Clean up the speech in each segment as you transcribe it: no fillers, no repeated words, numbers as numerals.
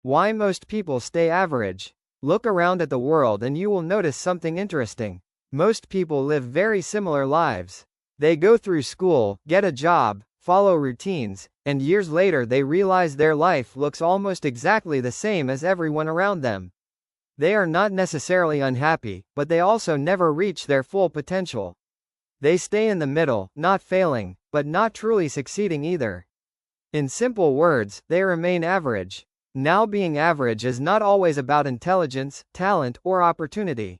Why most people stay average. Look around at the world and you will notice something interesting. Most people live very similar lives. They go through school, get a job, follow routines, and years later they realize their life looks almost exactly the same as everyone around them. They are not necessarily unhappy, but they also never reach their full potential. They stay in the middle, not failing, but not truly succeeding either. In simple words, they remain average. Now, being average is not always about intelligence, talent, or opportunity.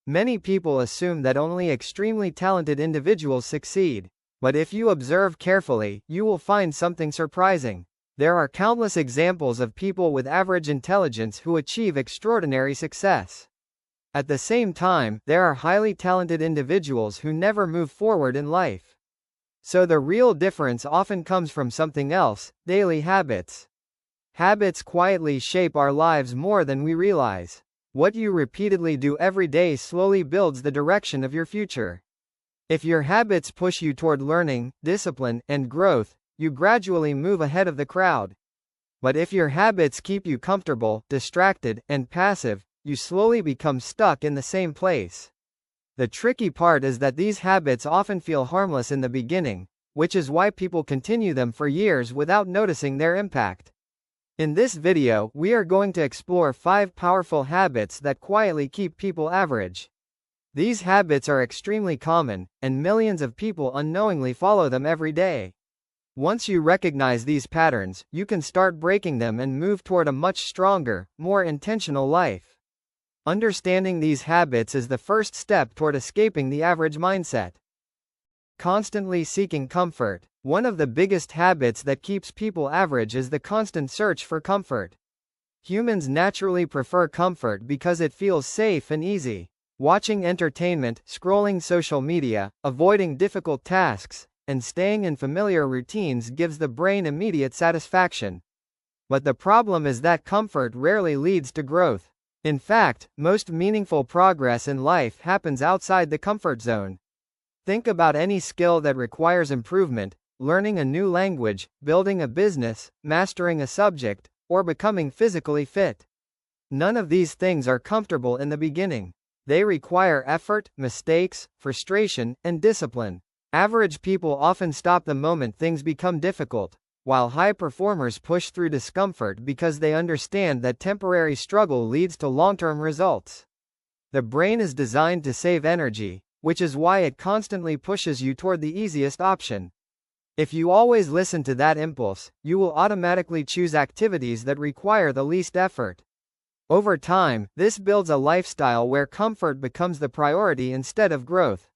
Many people assume that only extremely talented individuals succeed. But if you observe carefully, you will find something surprising. There are countless examples of people with average intelligence who achieve extraordinary success. At the same time, there are highly talented individuals who never move forward in life. So the real difference often comes from something else: daily habits. Habits quietly shape our lives more than we realize. What you repeatedly do every day slowly builds the direction of your future. If your habits push you toward learning, discipline, and growth, you gradually move ahead of the crowd. But if your habits keep you comfortable, distracted, and passive, you slowly become stuck in the same place. The tricky part is that these habits often feel harmless in the beginning, which is why people continue them for years without noticing their impact. In this video, we are going to explore 5 powerful habits that quietly keep people average. These habits are extremely common, and millions of people unknowingly follow them every day. Once you recognize these patterns, you can start breaking them and move toward a much stronger, more intentional life. Understanding these habits is the first step toward escaping the average mindset. Constantly seeking comfort. One of the biggest habits that keeps people average is the constant search for comfort. Humans naturally prefer comfort because it feels safe and easy. Watching entertainment, scrolling social media, avoiding difficult tasks, and staying in familiar routines gives the brain immediate satisfaction. But the problem is that comfort rarely leads to growth. In fact, most meaningful progress in life happens outside the comfort zone. Think about any skill that requires improvement: learning a new language, building a business, mastering a subject, or becoming physically fit. None of these things are comfortable in the beginning. They require effort, mistakes, frustration, and discipline. Average people often stop the moment things become difficult, while high performers push through discomfort because they understand that temporary struggle leads to long-term results. The brain is designed to save energy, which is why it constantly pushes you toward the easiest option. If you always listen to that impulse, you will automatically choose activities that require the least effort. Over time, this builds a lifestyle where comfort becomes the priority instead of growth.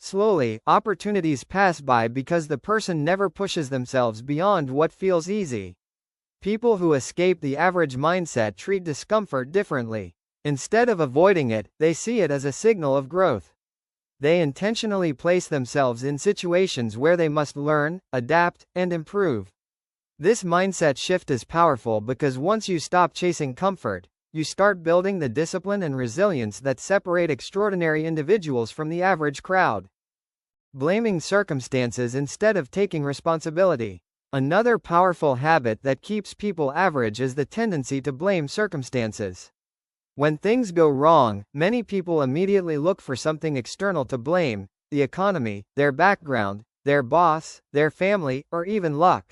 Slowly, opportunities pass by because the person never pushes themselves beyond what feels easy. People who escape the average mindset treat discomfort differently. Instead of avoiding it, they see it as a signal of growth. They intentionally place themselves in situations where they must learn, adapt, and improve. This mindset shift is powerful because once you stop chasing comfort, you start building the discipline and resilience that separate extraordinary individuals from the average crowd. Blaming circumstances instead of taking responsibility. Another powerful habit that keeps people average is the tendency to blame circumstances. When things go wrong, many people immediately look for something external to blame: the economy, their background, their boss, their family, or even luck.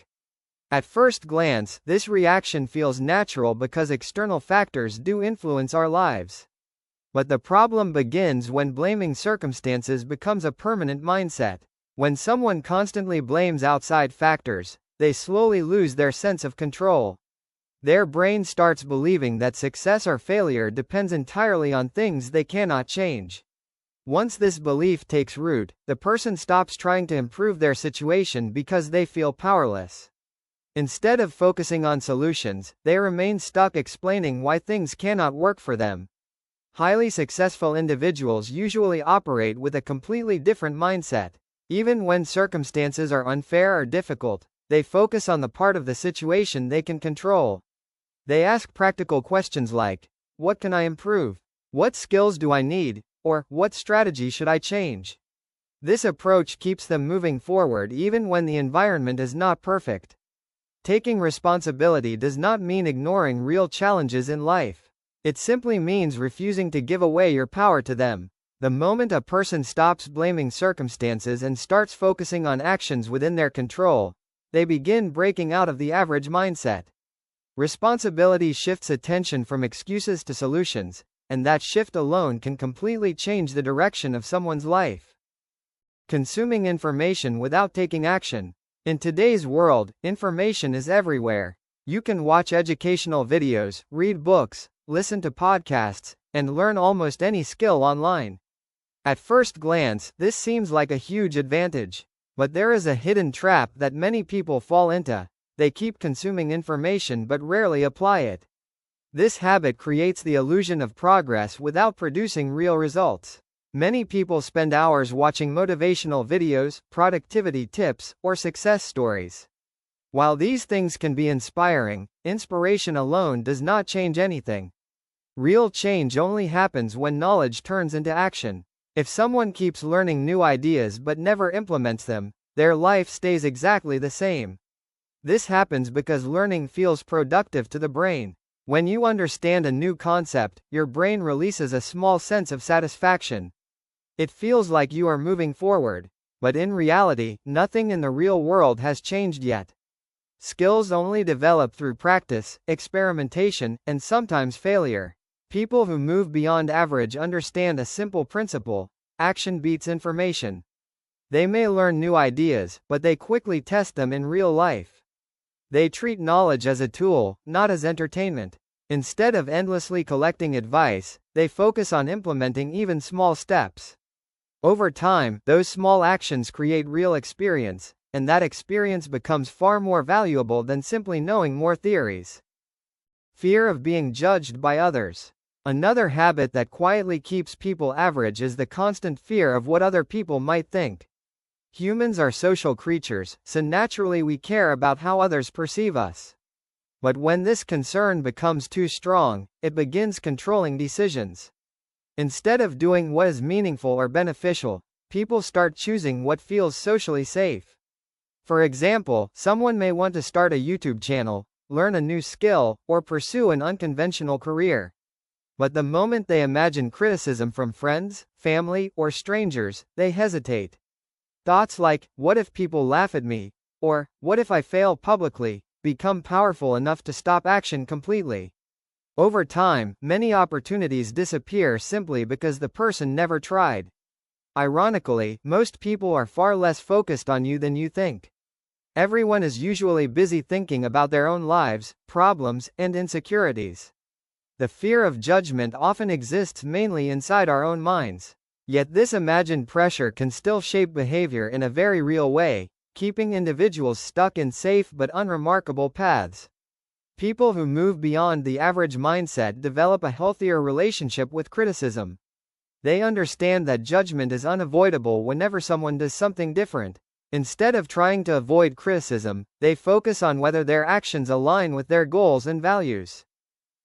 At first glance, this reaction feels natural because external factors do influence our lives. But the problem begins when blaming circumstances becomes a permanent mindset. When someone constantly blames outside factors, they slowly lose their sense of control. Their brain starts believing that success or failure depends entirely on things they cannot change. Once this belief takes root, the person stops trying to improve their situation because they feel powerless. Instead of focusing on solutions, they remain stuck explaining why things cannot work for them. Highly successful individuals usually operate with a completely different mindset. Even when circumstances are unfair or difficult, they focus on the part of the situation they can control. They ask practical questions like, "What can I improve? What skills do I need?" Or, "What strategy should I change?" This approach keeps them moving forward even when the environment is not perfect. Taking responsibility does not mean ignoring real challenges in life. It simply means refusing to give away your power to them. The moment a person stops blaming circumstances and starts focusing on actions within their control, they begin breaking out of the average mindset. Responsibility shifts attention from excuses to solutions, and that shift alone can completely change the direction of someone's life. Consuming information without taking action. In today's world, information is everywhere. You can watch educational videos, read books, listen to podcasts, and learn almost any skill online. At first glance, this seems like a huge advantage. But there is a hidden trap that many people fall into. They keep consuming information but rarely apply it. This habit creates the illusion of progress without producing real results. Many people spend hours watching motivational videos, productivity tips, or success stories. While these things can be inspiring, inspiration alone does not change anything. Real change only happens when knowledge turns into action. If someone keeps learning new ideas but never implements them, their life stays exactly the same. This happens because learning feels productive to the brain. When you understand a new concept, your brain releases a small sense of satisfaction. It feels like you are moving forward. But in reality, nothing in the real world has changed yet. Skills only develop through practice, experimentation, and sometimes failure. People who move beyond average understand a simple principle: action beats information. They may learn new ideas, but they quickly test them in real life. They treat knowledge as a tool, not as entertainment. Instead of endlessly collecting advice, they focus on implementing even small steps. Over time, those small actions create real experience, and that experience becomes far more valuable than simply knowing more theories. Fear of being judged by others. Another habit that quietly keeps people average is the constant fear of what other people might think. Humans are social creatures, so naturally we care about how others perceive us. But when this concern becomes too strong, it begins controlling decisions. Instead of doing what is meaningful or beneficial, people start choosing what feels socially safe. For example, someone may want to start a YouTube channel, learn a new skill, or pursue an unconventional career. But the moment they imagine criticism from friends, family, or strangers, they hesitate. Thoughts like, "What if people laugh at me?" or "What if I fail publicly?" become powerful enough to stop action completely. Over time, many opportunities disappear simply because the person never tried. Ironically, most people are far less focused on you than you think. Everyone is usually busy thinking about their own lives, problems, and insecurities. The fear of judgment often exists mainly inside our own minds. Yet this imagined pressure can still shape behavior in a very real way, keeping individuals stuck in safe but unremarkable paths. People who move beyond the average mindset develop a healthier relationship with criticism. They understand that judgment is unavoidable whenever someone does something different. Instead of trying to avoid criticism, they focus on whether their actions align with their goals and values.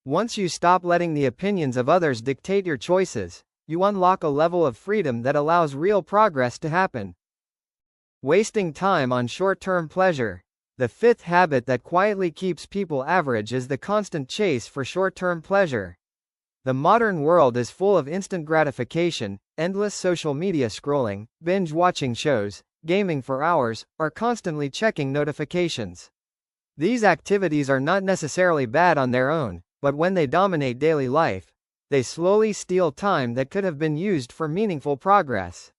Once you stop letting the opinions of others dictate your choices, you unlock a level of freedom that allows real progress to happen. Wasting time on short-term pleasure. The fifth habit that quietly keeps people average is the constant chase for short-term pleasure. The modern world is full of instant gratification, endless social media scrolling, binge-watching shows, gaming for hours, or constantly checking notifications. These activities are not necessarily bad on their own, but when they dominate daily life, they slowly steal time that could have been used for meaningful progress.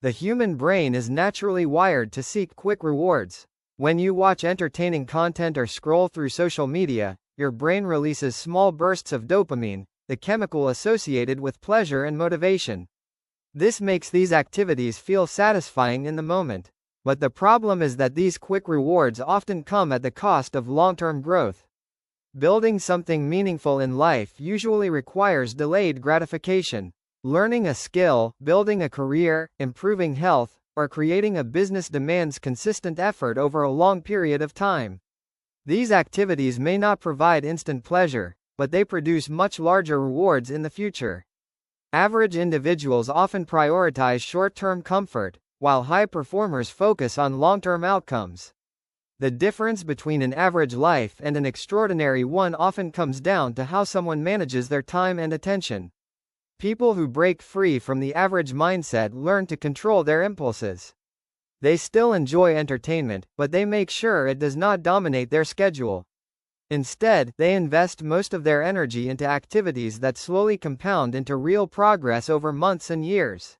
The human brain is naturally wired to seek quick rewards. When you watch entertaining content or scroll through social media, your brain releases small bursts of dopamine, the chemical associated with pleasure and motivation. This makes these activities feel satisfying in the moment. But the problem is that these quick rewards often come at the cost of long-term growth. Building something meaningful in life usually requires delayed gratification. Learning a skill, building a career, improving health, or creating a business demands consistent effort over a long period of time. These activities may not provide instant pleasure, but they produce much larger rewards in the future. Average individuals often prioritize short-term comfort, while high performers focus on long-term outcomes. The difference between an average life and an extraordinary one often comes down to how someone manages their time and attention. People who break free from the average mindset learn to control their impulses. They still enjoy entertainment, but they make sure it does not dominate their schedule. Instead, they invest most of their energy into activities that slowly compound into real progress over months and years.